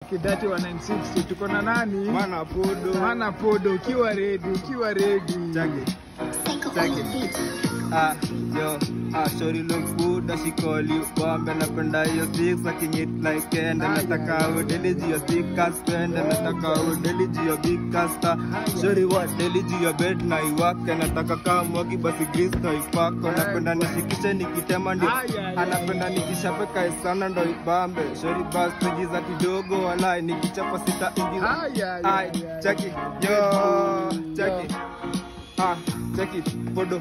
Kidati wa 960 tuko na nani? Mana Podo ukiwa ready. Chage. Shorty look good as she call you bomb and napenda hiyo six akinit like end nataka udeliji your big cast and nataka udeliji your big caster. Shorty what deliji your bed na iwake nataka kama waki basi grease na ipako napenda nishikishe nikitema ndio anapenda nikishapeka sana ndo ibambe. Shorty bas tujiza kidogo walai nikichapa sita ingiza chaki cheki podo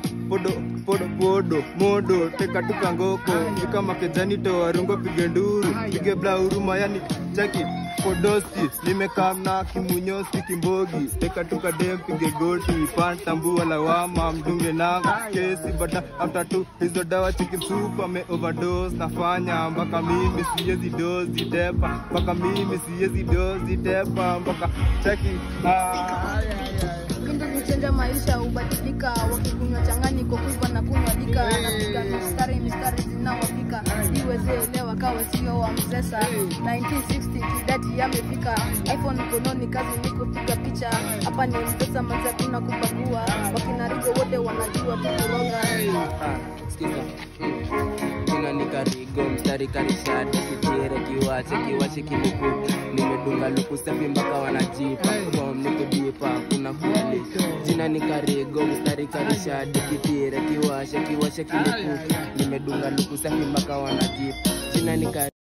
modo teka tukangoko nika makejani to warungo pige nduru pige bla huruma yani cheki podoski nimekamna kimunyosi kimbogi teka tukadem pige goti pantambu wala wama mdunge nanga kesi bada after two hizo dawa chiki super me overdose nafanya mpaka mimi siwezi dozi depa mpaka mimi siwezi dozi depa mpaka cheki Kuchenja maisha ubadilika wakikunywa changanyiko kuiva na kunywa dika napiga mistari zinawafika iweze elewa kawe sio wa mzesa 1960 Kidati yamefika iPhone mkononi kazi ni kupiga picha hapa ni mpesa manza kuna kubagua wakinarigo wote wanajua tukuronga sikiza kina nikarigo mstari karishati kitire kiwache kiliku nimedunga luku safi mpaka wanajipa from nikudipa kuna kweli jina nikarigo mstari karishati kitire kiwache kiliku nimedunga luku safi mpaka wanajipa jina nikarigo